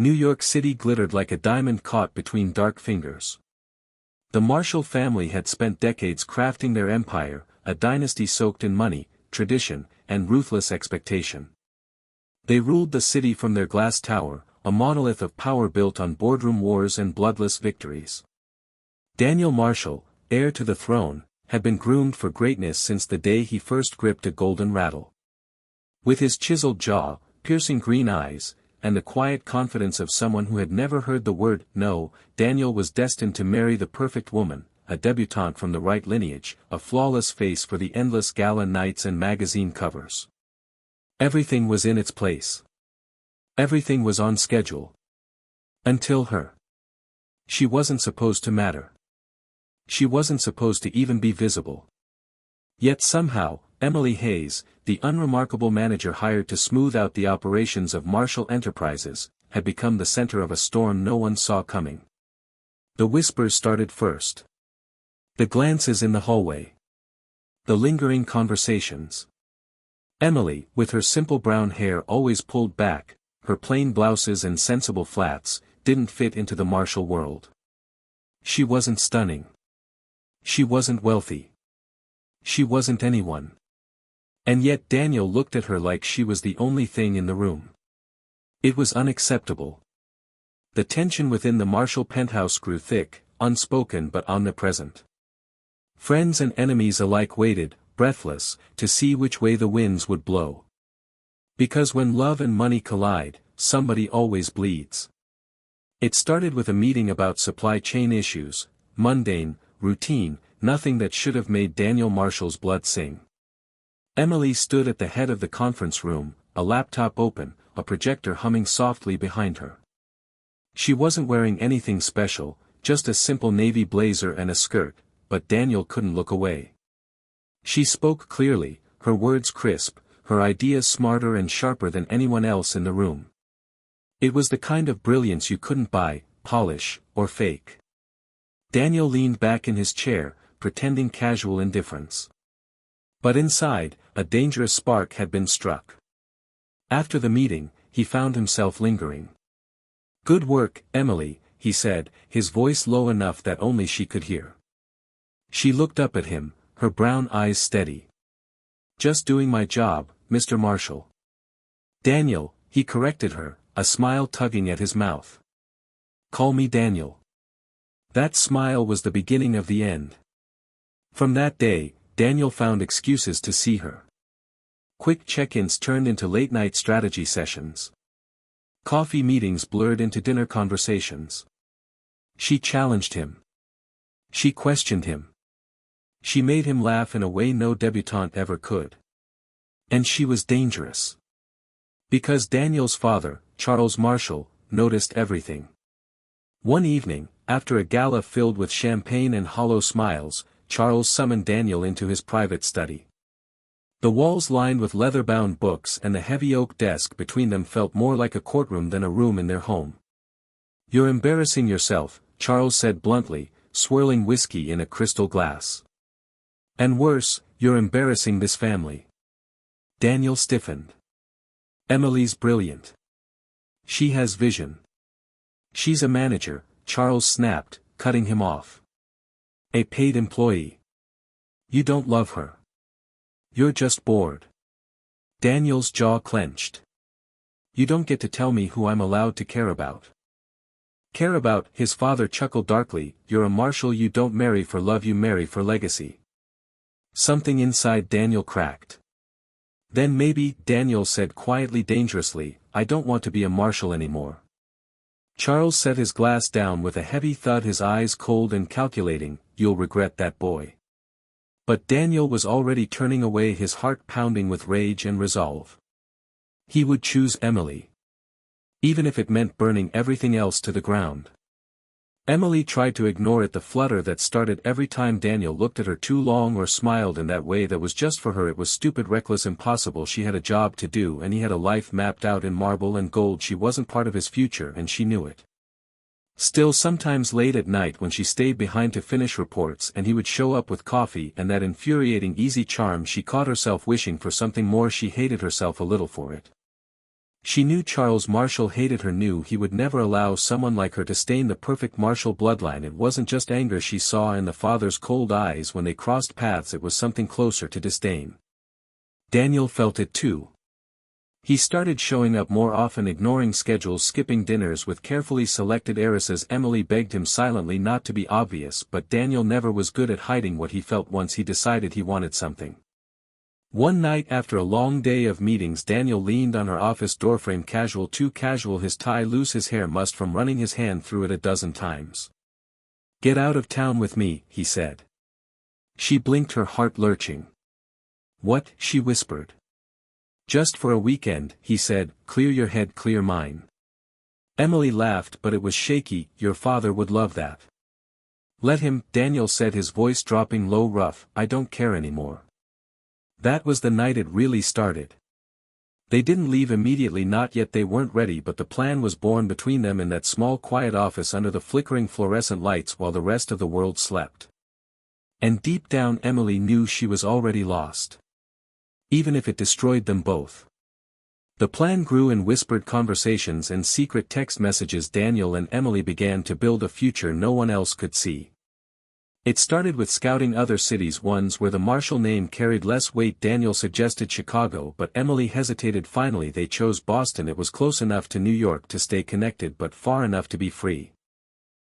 New York City glittered like a diamond caught between dark fingers. The Marshall family had spent decades crafting their empire, a dynasty soaked in money, tradition, and ruthless expectation. They ruled the city from their glass tower, a monolith of power built on boardroom wars and bloodless victories. Daniel Marshall, heir to the throne, had been groomed for greatness since the day he first gripped a golden rattle. With his chiseled jaw, piercing green eyes, and the quiet confidence of someone who had never heard the word no, Daniel was destined to marry the perfect woman, a debutante from the right lineage, a flawless face for the endless gala nights and magazine covers. Everything was in its place. Everything was on schedule. Until her. She wasn't supposed to matter. She wasn't supposed to even be visible. Yet somehow, Emily Hayes, the unremarkable manager hired to smooth out the operations of Marshall Enterprises, had become the center of a storm no one saw coming. The whispers started first. The glances in the hallway. The lingering conversations. Emily, with her simple brown hair always pulled back, her plain blouses and sensible flats, didn't fit into the Marshall world. She wasn't stunning. She wasn't wealthy. She wasn't anyone. And yet Daniel looked at her like she was the only thing in the room. It was unacceptable. The tension within the Marshall penthouse grew thick, unspoken but omnipresent. Friends and enemies alike waited, breathless, to see which way the winds would blow. Because when love and money collide, somebody always bleeds. It started with a meeting about supply chain issues, mundane, routine, nothing that should have made Daniel Marshall's blood sing. Emily stood at the head of the conference room, a laptop open, a projector humming softly behind her. She wasn't wearing anything special, just a simple navy blazer and a skirt, but Daniel couldn't look away. She spoke clearly, her words crisp, her ideas smarter and sharper than anyone else in the room. It was the kind of brilliance you couldn't buy, polish, or fake. Daniel leaned back in his chair, pretending casual indifference. But inside, a dangerous spark had been struck. After the meeting, he found himself lingering. "Good work, Emily," he said, his voice low enough that only she could hear. She looked up at him, her brown eyes steady. "Just doing my job, Mr. Marshall." "Daniel," he corrected her, a smile tugging at his mouth. "Call me Daniel." That smile was the beginning of the end. From that day, Daniel found excuses to see her. Quick check-ins turned into late-night strategy sessions. Coffee meetings blurred into dinner conversations. She challenged him. She questioned him. She made him laugh in a way no debutante ever could. And she was dangerous. Because Daniel's father, Charles Marshall, noticed everything. One evening, after a gala filled with champagne and hollow smiles, Charles summoned Daniel into his private study. The walls lined with leather-bound books and the heavy oak desk between them felt more like a courtroom than a room in their home. "You're embarrassing yourself," Charles said bluntly, swirling whiskey in a crystal glass. "And worse, you're embarrassing this family." Daniel stiffened. "Emily's brilliant. She has vision. She's a manager," Charles snapped, cutting him off. "A paid employee. You don't love her. You're just bored." Daniel's jaw clenched. "You don't get to tell me who I'm allowed to care about." "Care about," his father chuckled darkly, "you're a Marshall, you don't marry for love, you marry for legacy." Something inside Daniel cracked. "Then maybe," Daniel said quietly, dangerously, "I don't want to be a Marshall anymore." Charles set his glass down with a heavy thud, his eyes cold and calculating. "You'll regret that, boy." But Daniel was already turning away, his heart pounding with rage and resolve. He would choose Emily. Even if it meant burning everything else to the ground. Emily tried to ignore it, the flutter that started every time Daniel looked at her too long or smiled in that way that was just for her. It was stupid, reckless, impossible. She had a job to do and he had a life mapped out in marble and gold. She wasn't part of his future and she knew it. Still, sometimes late at night when she stayed behind to finish reports and he would show up with coffee and that infuriating easy charm, she caught herself wishing for something more. She hated herself a little for it. She knew Charles Marshall hated her, knew he would never allow someone like her to stain the perfect Marshall bloodline. It wasn't just anger she saw in the father's cold eyes when they crossed paths, it was something closer to disdain. Daniel felt it too. He started showing up more often, ignoring schedules, skipping dinners with carefully selected heiresses. Emily begged him silently not to be obvious, but Daniel never was good at hiding what he felt once he decided he wanted something. One night after a long day of meetings, Daniel leaned on her office doorframe, casual, too casual, his tie loose, his hair mussed from running his hand through it a dozen times. "Get out of town with me," he said. She blinked, her heart lurching. "What?" she whispered. "Just for a weekend," he said, "clear your head, clear mine." Emily laughed, but it was shaky. "Your father would love that." "Let him," Daniel said, his voice dropping low, rough. "I don't care anymore." That was the night it really started. They didn't leave immediately, not yet, they weren't ready, but the plan was born between them in that small quiet office under the flickering fluorescent lights while the rest of the world slept. And deep down Emily knew she was already lost. Even if it destroyed them both. The plan grew in whispered conversations and secret text messages. Daniel and Emily began to build a future no one else could see. It started with scouting other cities, ones where the Marshall name carried less weight. Daniel suggested Chicago, but Emily hesitated. Finally they chose Boston. It was close enough to New York to stay connected, but far enough to be free.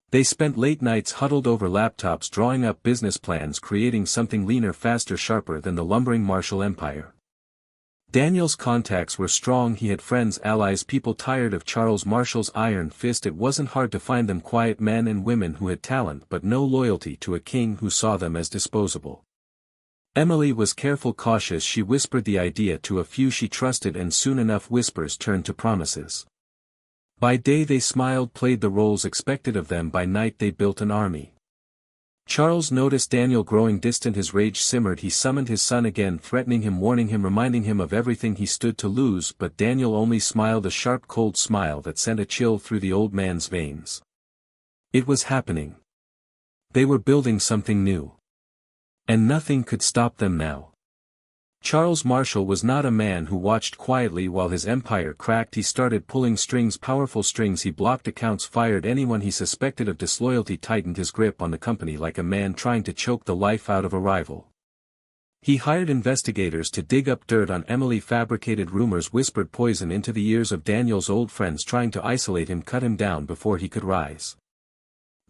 They spent late nights huddled over laptops, drawing up business plans, creating something leaner, faster, sharper than the lumbering Marshall empire. Daniel's contacts were strong. He had friends, allies, people tired of Charles Marshall's iron fist. It wasn't hard to find them, quiet men and women who had talent but no loyalty to a king who saw them as disposable. Emily was careful, cautious. She whispered the idea to a few she trusted, and soon enough whispers turned to promises. By day they smiled, played the roles expected of them. By night they built an army. Charles noticed Daniel growing distant. His rage simmered. He summoned his son again, threatening him, warning him, reminding him of everything he stood to lose, but Daniel only smiled, a sharp, cold smile that sent a chill through the old man's veins. It was happening. They were building something new. And nothing could stop them now. Charles Marshall was not a man who watched quietly while his empire cracked. He started pulling strings, powerful strings. He blocked accounts, fired anyone he suspected of disloyalty, tightened his grip on the company like a man trying to choke the life out of a rival. He hired investigators to dig up dirt on Emily, fabricated rumors, whispered poison into the ears of Daniel's old friends, trying to isolate him, cut him down before he could rise.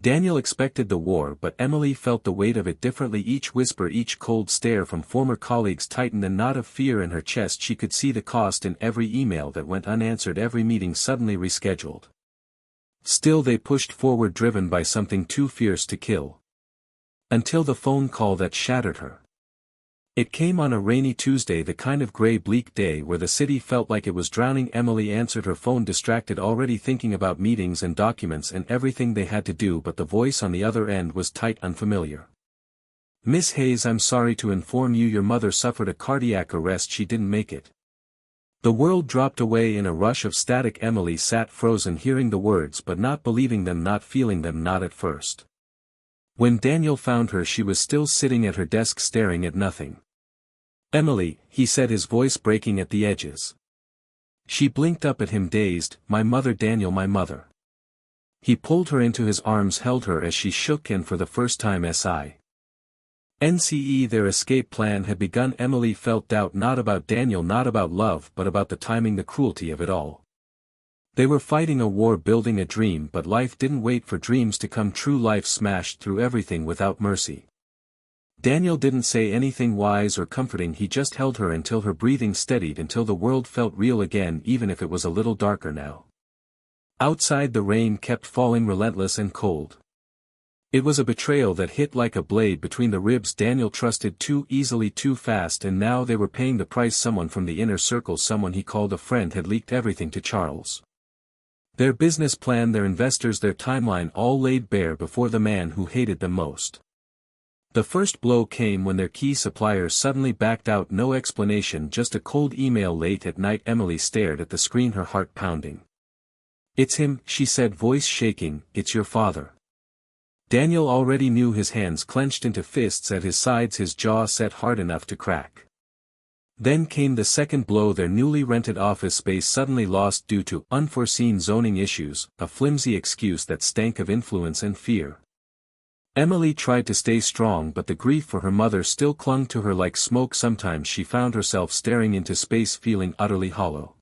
Daniel expected the war, but Emily felt the weight of it differently. Each whisper, each cold stare from former colleagues tightened a knot of fear in her chest. She could see the cost in every email that went unanswered, every meeting suddenly rescheduled. Still they pushed forward, driven by something too fierce to kill. Until the phone call that shattered her. It came on a rainy Tuesday, the kind of gray, bleak day where the city felt like it was drowning. Emily answered her phone, distracted, already thinking about meetings and documents and everything they had to do, but the voice on the other end was tight, unfamiliar. "Miss Hayes, I'm sorry to inform you your mother suffered a cardiac arrest. She didn't make it." The world dropped away in a rush of static. Emily sat frozen, hearing the words but not believing them, not feeling them, not at first. When Daniel found her, she was still sitting at her desk staring at nothing. "Emily," he said, his voice breaking at the edges. She blinked up at him, dazed. "My mother, Daniel, my mother." He pulled her into his arms, held her as she shook, and for the first time NCE their escape plan had begun. Emily felt doubt, not about Daniel, not about love, but about the timing, the cruelty of it all. They were fighting a war, building a dream, but life didn't wait for dreams to come true. Life smashed through everything without mercy. Daniel didn't say anything wise or comforting, he just held her until her breathing steadied, until the world felt real again, even if it was a little darker now. Outside the rain kept falling, relentless and cold. It was a betrayal that hit like a blade between the ribs. Daniel trusted too easily, too fast, and now they were paying the price. Someone from the inner circle, someone he called a friend, had leaked everything to Charles. Their business plan, their investors, their timeline, all laid bare before the man who hated them most. The first blow came when their key supplier suddenly backed out, no explanation, just a cold email late at night. Emily stared at the screen, her heart pounding. "It's him," she said, voice shaking. "It's your father." Daniel already knew, his hands clenched into fists at his sides, his jaw set hard enough to crack. Then came the second blow. Their newly rented office space suddenly lost due to unforeseen zoning issues, a flimsy excuse that stank of influence and fear. Emily tried to stay strong, but the grief for her mother still clung to her like smoke. Sometimes she found herself staring into space feeling utterly hollow.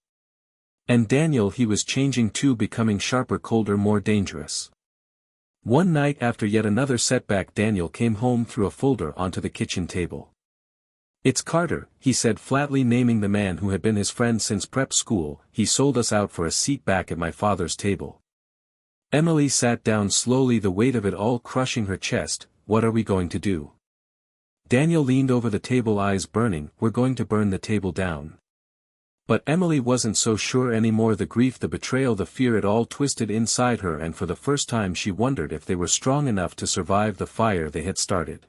And Daniel, he was changing too, becoming sharper, colder, more dangerous. One night after yet another setback, Daniel came home, threw a folder onto the kitchen table. "It's Carter," he said flatly, naming the man who had been his friend since prep school. "He sold us out for a seat back at my father's table." Emily sat down slowly, the weight of it all crushing her chest. "What are we going to do?" Daniel leaned over the table, eyes burning. "We're going to burn the table down." But Emily wasn't so sure anymore. The grief, the betrayal, the fear, it all twisted inside her, and for the first time she wondered if they were strong enough to survive the fire they had started.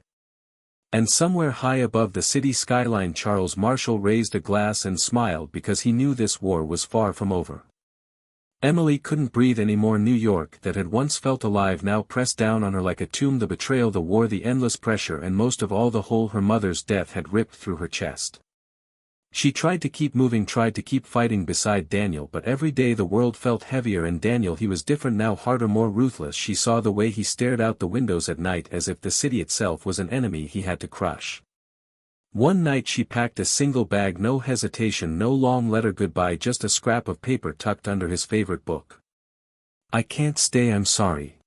And somewhere high above the city skyline, Charles Marshall raised a glass and smiled, because he knew this war was far from over. Emily couldn't breathe anymore. New York, that had once felt alive, now pressed down on her like a tomb. The betrayal, the war, the endless pressure, and most of all the hole her mother's death had ripped through her chest. She tried to keep moving, tried to keep fighting beside Daniel, but every day the world felt heavier. And Daniel, he was different now, harder, more ruthless. She saw the way he stared out the windows at night, as if the city itself was an enemy he had to crush. One night she packed a single bag, no hesitation, no long letter goodbye, just a scrap of paper tucked under his favorite book. "I can't stay, I'm sorry."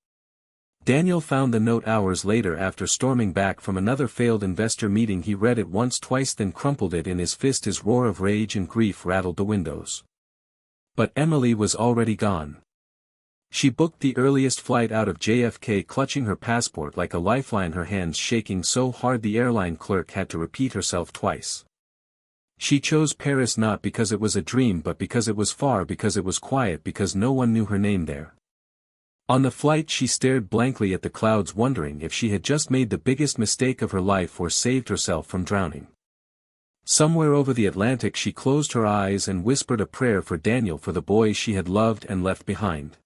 Daniel found the note hours later after storming back from another failed investor meeting. He read it once, twice, then crumpled it in his fist. His roar of rage and grief rattled the windows. But Emily was already gone. She booked the earliest flight out of JFK, clutching her passport like a lifeline, her hands shaking so hard the airline clerk had to repeat herself twice. She chose Paris not because it was a dream, but because it was far, because it was quiet, because no one knew her name there. On the flight she stared blankly at the clouds, wondering if she had just made the biggest mistake of her life or saved herself from drowning. Somewhere over the Atlantic she closed her eyes and whispered a prayer for Daniel, for the boy she had loved and left behind.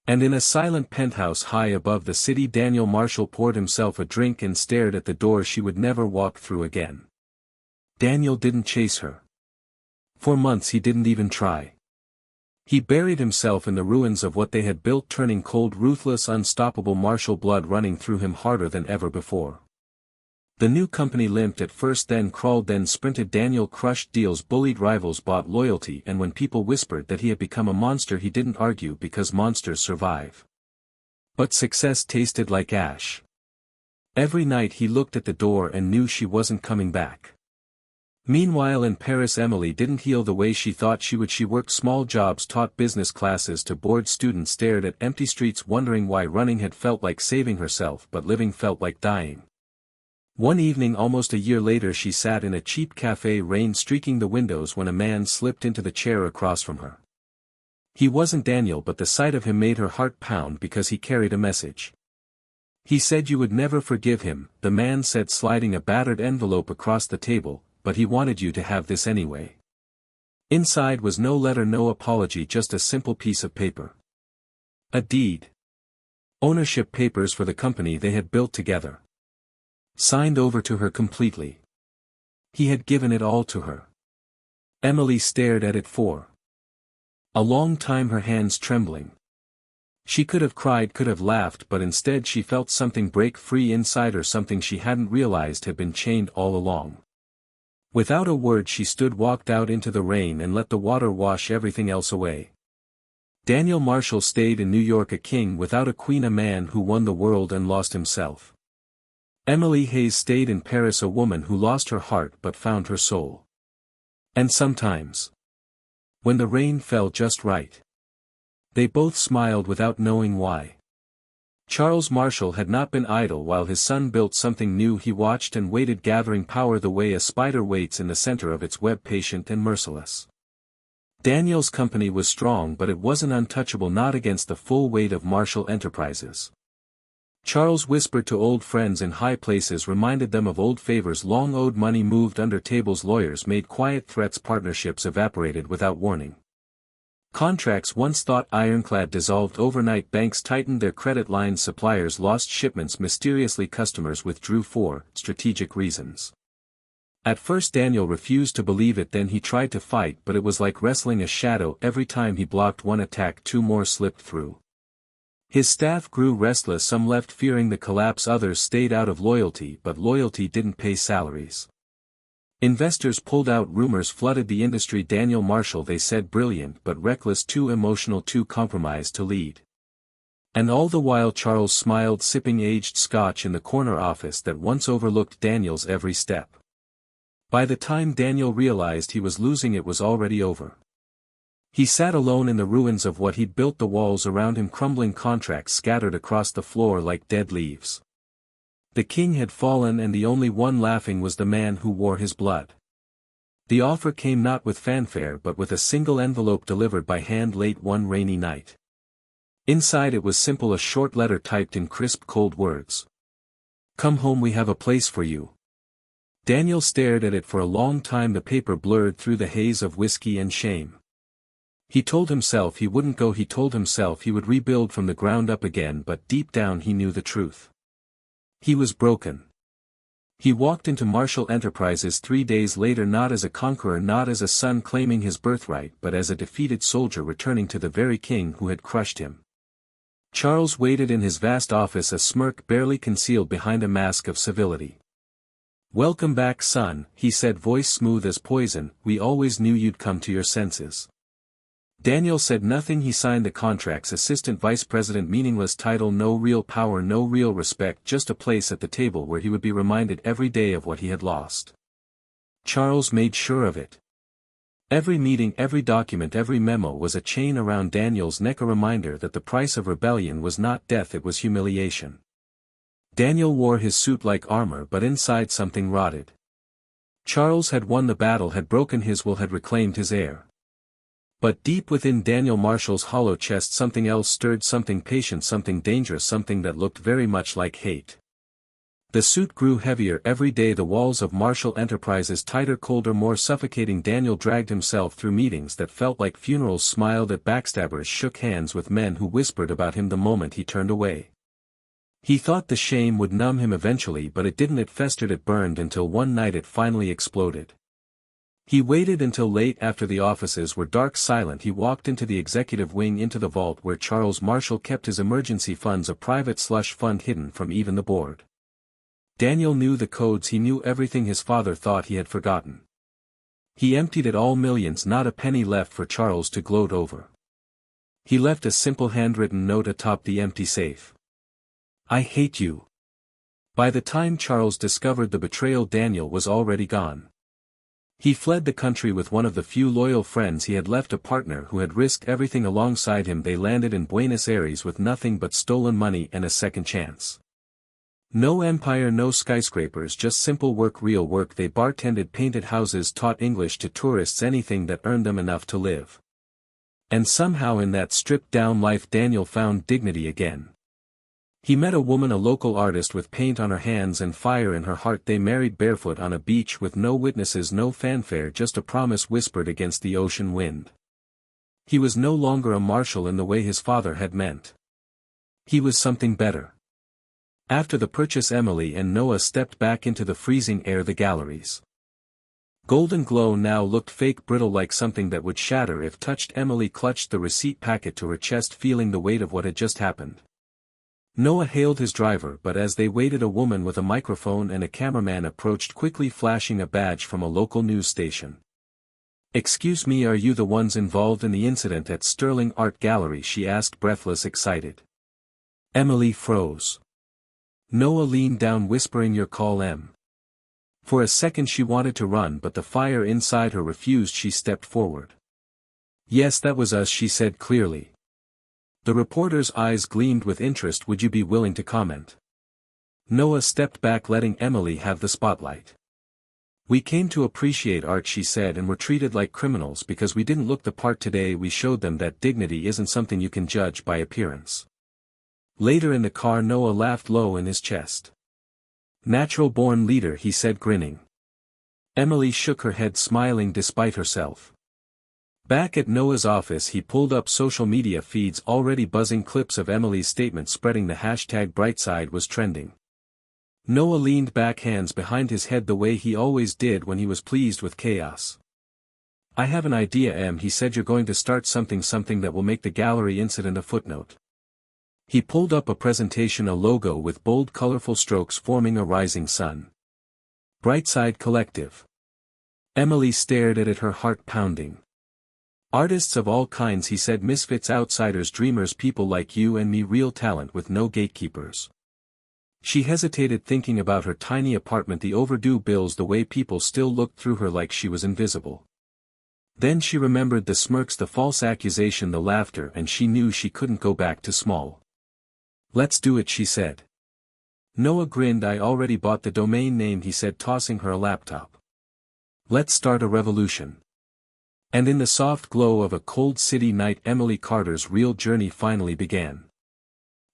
And in a silent penthouse high above the city, Daniel Marshall poured himself a drink and stared at the door she would never walk through again. Daniel didn't chase her. For months he didn't even try. He buried himself in the ruins of what they had built, turning cold, ruthless, unstoppable. Marshall, blood running through him harder than ever before. The new company limped at first, then crawled, then sprinted. Daniel crushed deals, bullied rivals, bought loyalty, and when people whispered that he had become a monster, he didn't argue, because monsters survive. But success tasted like ash. Every night he looked at the door and knew she wasn't coming back. Meanwhile in Paris, Emily didn't heal the way she thought she would. She worked small jobs, taught business classes to bored students, stared at empty streets, wondering why running had felt like saving herself but living felt like dying. One evening almost a year later she sat in a cheap cafe, rain streaking the windows, when a man slipped into the chair across from her. He wasn't Daniel, but the sight of him made her heart pound, because he carried a message. "He said you would never forgive him," the man said, sliding a battered envelope across the table, "but he wanted you to have this anyway." Inside was no letter, no apology, just a simple piece of paper. A deed. Ownership papers for the company they had built together. Signed over to her completely. He had given it all to her. Emily stared at it for a long time, her hands trembling. She could have cried, could have laughed, but instead she felt something break free inside her, something she hadn't realized had been chained all along. Without a word she stood, walked out into the rain, and let the water wash everything else away. Daniel Marshall stayed in New York, a king without a queen, a man who won the world and lost himself. Emily Hayes stayed in Paris, a woman who lost her heart but found her soul. And sometimes, when the rain fell just right, they both smiled without knowing why. Charles Marshall had not been idle while his son built something new. He watched and waited, gathering power the way a spider waits in the center of its web, patient and merciless. Daniel's company was strong, but it wasn't untouchable, not against the full weight of Marshall Enterprises. Charles whispered to old friends in high places, reminded them of old favors long owed, money moved under tables, lawyers made quiet threats, partnerships evaporated without warning. Contracts once thought ironclad dissolved overnight, banks tightened their credit lines, suppliers lost shipments mysteriously, customers withdrew for strategic reasons. At first Daniel refused to believe it, then he tried to fight, but it was like wrestling a shadow. Every time he blocked one attack, two more slipped through. His staff grew restless, some left fearing the collapse, others stayed out of loyalty, but loyalty didn't pay salaries. Investors pulled out, rumors flooded the industry. Daniel Marshall, they said, brilliant but reckless, too emotional, too compromised to lead. And all the while Charles smiled, sipping aged scotch in the corner office that once overlooked Daniel's every step. By the time Daniel realized he was losing, it was already over. He sat alone in the ruins of what he'd built, the walls around him crumbling, contracts scattered across the floor like dead leaves. The king had fallen, and the only one laughing was the man who wore his blood. The offer came not with fanfare but with a single envelope delivered by hand late one rainy night. Inside it was simple, a short letter typed in crisp, cold words. "Come home, we have a place for you." Daniel stared at it for a long time, the paper blurred through the haze of whiskey and shame. He told himself he wouldn't go, he told himself he would rebuild from the ground up again, but deep down he knew the truth. He was broken. He walked into Marshall Enterprises 3 days later, not as a conqueror, not as a son claiming his birthright, but as a defeated soldier returning to the very king who had crushed him. Charles waited in his vast office, a smirk barely concealed behind a mask of civility. "Welcome back, son," he said, voice smooth as poison. "We always knew you'd come to your senses." Daniel said nothing. He signed the contracts. Assistant vice president, meaningless title, no real power, no real respect, just a place at the table where he would be reminded every day of what he had lost. Charles made sure of it. Every meeting, every document, every memo was a chain around Daniel's neck, a reminder that the price of rebellion was not death, it was humiliation. Daniel wore his suit like armor, but inside something rotted. Charles had won the battle, had broken his will, had reclaimed his heir. But deep within Daniel Marshall's hollow chest something else stirred, something patient, something dangerous, something that looked very much like hate. The suit grew heavier every day, the walls of Marshall Enterprises tighter, colder, more suffocating. Daniel dragged himself through meetings that felt like funerals, smiled at backstabbers, shook hands with men who whispered about him the moment he turned away. He thought the shame would numb him eventually, but it didn't. It festered, it burned, until one night it finally exploded. He waited until late after the offices were dark, silent. He walked into the executive wing, into the vault where Charles Marshall kept his emergency funds, a private slush fund hidden from even the board. Daniel knew the codes, he knew everything his father thought he had forgotten. He emptied it all, millions, not a penny left for Charles to gloat over. He left a simple handwritten note atop the empty safe. "I hate you." By the time Charles discovered the betrayal, Daniel was already gone. He fled the country with one of the few loyal friends he had left, a partner who had risked everything alongside him. They landed in Buenos Aires with nothing but stolen money and a second chance. No empire, no skyscrapers, just simple work, real work. They bartended, painted houses, taught English to tourists, anything that earned them enough to live. And somehow in that stripped-down life Daniel found dignity again. He met a woman, a local artist, with paint on her hands and fire in her heart. They married barefoot on a beach with no witnesses, no fanfare, just a promise whispered against the ocean wind. He was no longer a Marshall in the way his father had meant. He was something better. After the purchase, Emily and Noah stepped back into the freezing air. The galleries' golden glow now looked fake, brittle, like something that would shatter if touched. Emily clutched the receipt packet to her chest, feeling the weight of what had just happened. Noah hailed his driver, but as they waited, a woman with a microphone and a cameraman approached quickly, flashing a badge from a local news station. "Excuse me, are you the ones involved in the incident at Sterling Art Gallery?" she asked, breathless, excited. Emily froze. Noah leaned down, whispering, "Your call, Em." For a second she wanted to run, but the fire inside her refused. She stepped forward. "Yes, that was us," she said clearly. The reporter's eyes gleamed with interest. "Would you be willing to comment?" Noah stepped back, letting Emily have the spotlight. "We came to appreciate art," she said, "and were treated like criminals because we didn't look the part today. We showed them that dignity isn't something you can judge by appearance." Later in the car, Noah laughed low in his chest. "Natural-born leader," he said, grinning. Emily shook her head, smiling despite herself. Back at Noah's office, he pulled up social media feeds, already buzzing. Clips of Emily's statement spreading. The hashtag BrightSide was trending. Noah leaned back, hands behind his head, the way he always did when he was pleased with chaos. "I have an idea, Em," he said. "You're going to start something that will make the gallery incident a footnote." He pulled up a presentation, a logo with bold colorful strokes forming a rising sun. BrightSide Collective. Emily stared at it, her heart pounding. "Artists of all kinds," he said. "Misfits, outsiders, dreamers, people like you and me, real talent with no gatekeepers." She hesitated, thinking about her tiny apartment, the overdue bills, the way people still looked through her like she was invisible. Then she remembered the smirks, the false accusation, the laughter, and she knew she couldn't go back to small. "Let's do it," she said. Noah grinned. "I already bought the domain name," he said, tossing her a laptop. "Let's start a revolution." And in the soft glow of a cold city night, Emily Carter's real journey finally began.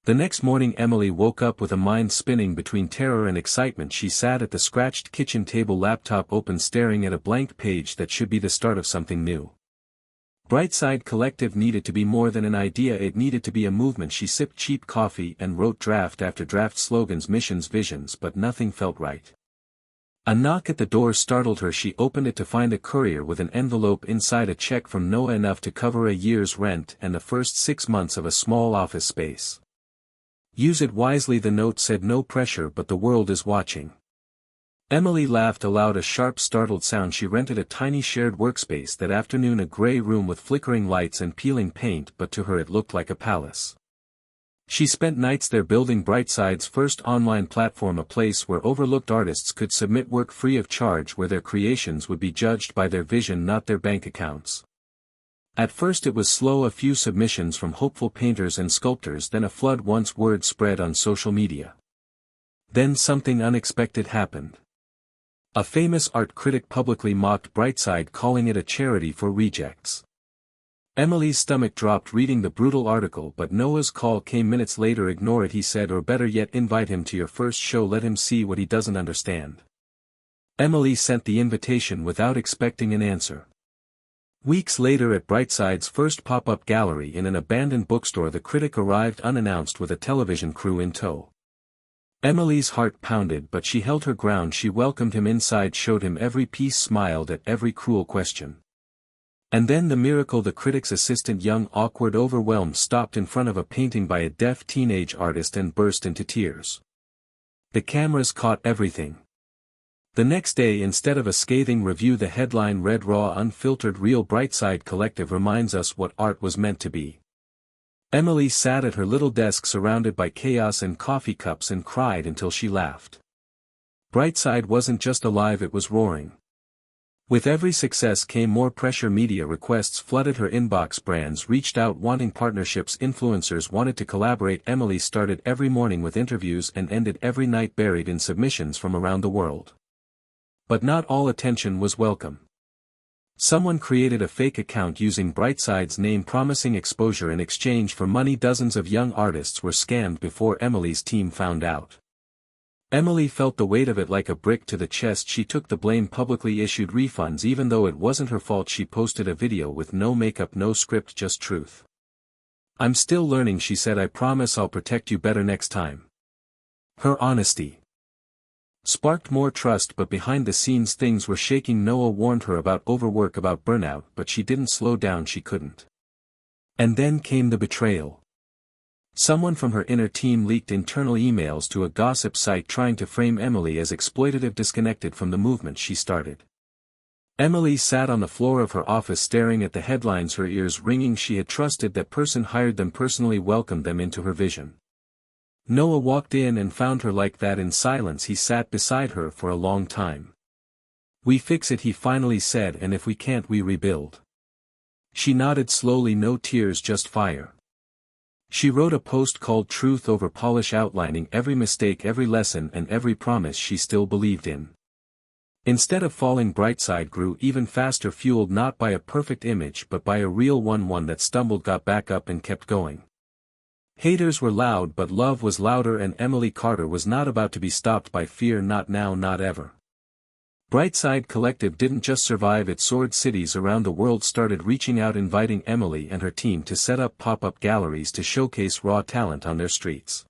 The next morning Emily woke up with a mind spinning between terror and excitement. She sat at the scratched kitchen table, laptop open, staring at a blank page that should be the start of something new. BrightSide Collective needed to be more than an idea, it needed to be a movement. She sipped cheap coffee and wrote draft after draft, slogans, missions, visions, but nothing felt right. A knock at the door startled her. She opened it to find a courier with an envelope inside, a check from Noah, enough to cover a year's rent and the first 6 months of a small office space. "Use it wisely," the note said. "No pressure, but the world is watching." Emily laughed aloud, a sharp, startled sound. She rented a tiny shared workspace that afternoon, a gray room with flickering lights and peeling paint, but to her it looked like a palace. She spent nights there, building BrightSide's first online platform, a place where overlooked artists could submit work free of charge, where their creations would be judged by their vision, not their bank accounts. At first it was slow, a few submissions from hopeful painters and sculptors, then a flood once word spread on social media. Then something unexpected happened. A famous art critic publicly mocked BrightSide, calling it a charity for rejects. Emily's stomach dropped reading the brutal article, but Noah's call came minutes later. "Ignore it," he said, "or better yet, invite him to your first show. Let him see what he doesn't understand." Emily sent the invitation without expecting an answer. Weeks later, at BrightSide's first pop-up gallery in an abandoned bookstore, the critic arrived unannounced with a television crew in tow. Emily's heart pounded, but she held her ground. She welcomed him inside, showed him every piece, smiled at every cruel question. And then the miracle: the critic's assistant, young, awkward, overwhelmed, stopped in front of a painting by a deaf teenage artist and burst into tears. The cameras caught everything. The next day, instead of a scathing review, the headline read, "Raw, unfiltered, real. BrightSide Collective reminds us what art was meant to be." Emily sat at her little desk surrounded by chaos and coffee cups and cried until she laughed. BrightSide wasn't just alive, it was roaring. With every success came more pressure. Media requests flooded her inbox. Brands reached out wanting partnerships. Influencers wanted to collaborate. Emily started every morning with interviews and ended every night buried in submissions from around the world. But not all attention was welcome. Someone created a fake account using BrightSide's name, promising exposure in exchange for money. Dozens of young artists were scammed before Emily's team found out. Emily felt the weight of it like a brick to the chest. She took the blame, publicly issued refunds even though it wasn't her fault. She posted a video with no makeup, no script, just truth. "I'm still learning," she said. "I promise I'll protect you better next time." Her honesty sparked more trust, but behind the scenes things were shaking. Noah warned her about overwork, about burnout, but she didn't slow down. She couldn't. And then came the betrayal. Someone from her inner team leaked internal emails to a gossip site trying to frame Emily as exploitative, disconnected from the movement she started. Emily sat on the floor of her office staring at the headlines, her ears ringing. She had trusted that person, hired them personally, welcomed them into her vision. Noah walked in and found her like that, in silence. He sat beside her for a long time. "We fix it," he finally said, "and if we can't, we rebuild." She nodded slowly, no tears, just fire. She wrote a post called "Truth Over Polish," outlining every mistake, every lesson, and every promise she still believed in. Instead of falling, BrightSide grew even faster, fueled not by a perfect image but by a real one that stumbled, got back up, and kept going. Haters were loud, but love was louder, and Emily Carter was not about to be stopped by fear, not now, not ever. BrightSide Collective didn't just survive, it soared. Cities around the world started reaching out, inviting Emily and her team to set up pop-up galleries to showcase raw talent on their streets.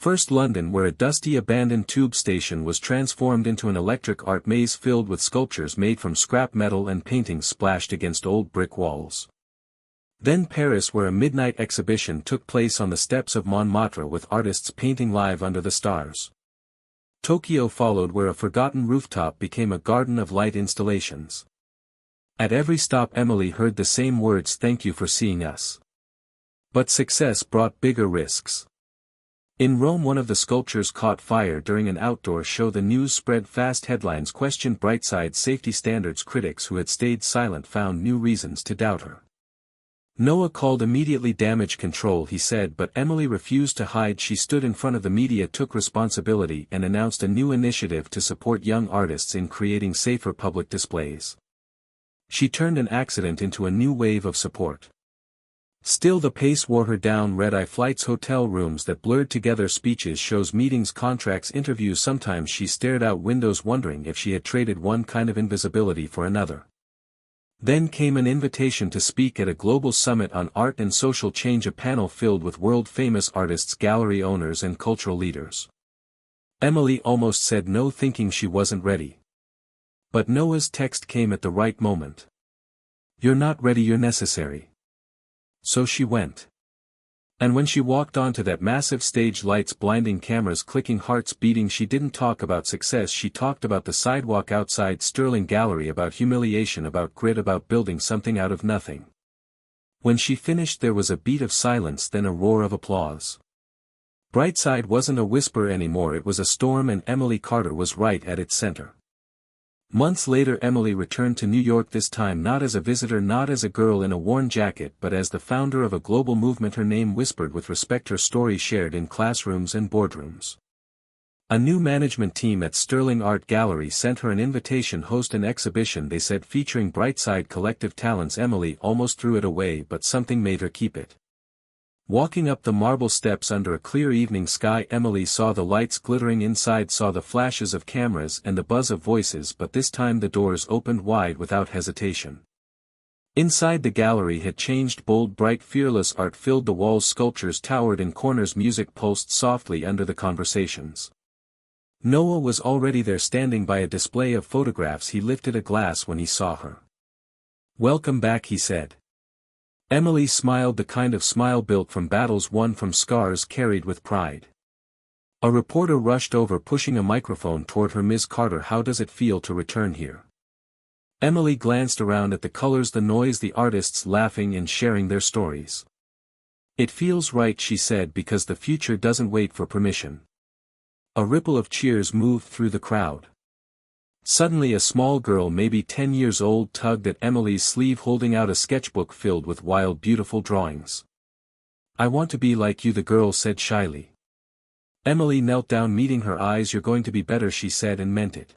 First London, where a dusty abandoned tube station was transformed into an electric art maze filled with sculptures made from scrap metal and paintings splashed against old brick walls. Then Paris, where a midnight exhibition took place on the steps of Montmartre with artists painting live under the stars. Tokyo followed, where a forgotten rooftop became a garden of light installations. At every stop Emily heard the same words: "Thank you for seeing us." But success brought bigger risks. In Rome, one of the sculptures caught fire during an outdoor show. The news spread fast. Headlines questioned BrightSide's safety standards. Critics who had stayed silent found new reasons to doubt her. Noah called immediately damage control, he said, but Emily refused to hide. She stood in front of the media, took responsibility, and announced a new initiative to support young artists in creating safer public displays. She turned an accident into a new wave of support. Still, the pace wore her down. Red-eye flights, hotel rooms that blurred together, speeches, shows, meetings, contracts, interviews. Sometimes she stared out windows wondering if she had traded one kind of invisibility for another. Then came an invitation to speak at a global summit on art and social change, a panel filled with world-famous artists, gallery owners, and cultural leaders. Emily almost said no, thinking she wasn't ready. But Noah's text came at the right moment. "You're not ready, you're necessary." So she went. And when she walked onto that massive stage, lights blinding, cameras clicking, hearts beating, she didn't talk about success, she talked about the sidewalk outside Sterling Gallery, about humiliation, about grit, about building something out of nothing. When she finished there was a beat of silence, then a roar of applause. BrightSide wasn't a whisper anymore, it was a storm, and Emily Carter was right at its center. Months later Emily returned to New York, this time not as a visitor, not as a girl in a worn jacket, but as the founder of a global movement. Her name whispered with respect, her story shared in classrooms and boardrooms. A new management team at Sterling Art Gallery sent her an invitation to host an exhibition, they said, featuring BrightSide Collective talents. Emily almost threw it away, but something made her keep it. Walking up the marble steps under a clear evening sky, Emily saw the lights glittering inside, saw the flashes of cameras and the buzz of voices, but this time the doors opened wide without hesitation. Inside, the gallery had changed. Bold, bright, fearless art filled the walls, sculptures towered in corners, music pulsed softly under the conversations. Noah was already there, standing by a display of photographs. He lifted a glass when he saw her. "Welcome back," he said. Emily smiled, the kind of smile built from battles won, from scars carried with pride. A reporter rushed over, pushing a microphone toward her. "Ms. Carter, how does it feel to return here?" Emily glanced around at the colors, the noise, the artists laughing and sharing their stories. "It feels right," she said, "because the future doesn't wait for permission." A ripple of cheers moved through the crowd. Suddenly a small girl, maybe 10 years old, tugged at Emily's sleeve, holding out a sketchbook filled with wild, beautiful drawings. "I want to be like you," the girl said shyly. Emily knelt down, meeting her eyes. "You're going to be better," she said, and meant it.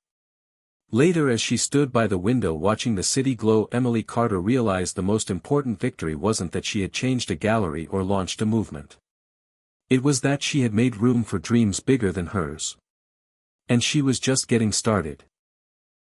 Later, as she stood by the window watching the city glow, Emily Carter realized the most important victory wasn't that she had changed a gallery or launched a movement. It was that she had made room for dreams bigger than hers. And she was just getting started.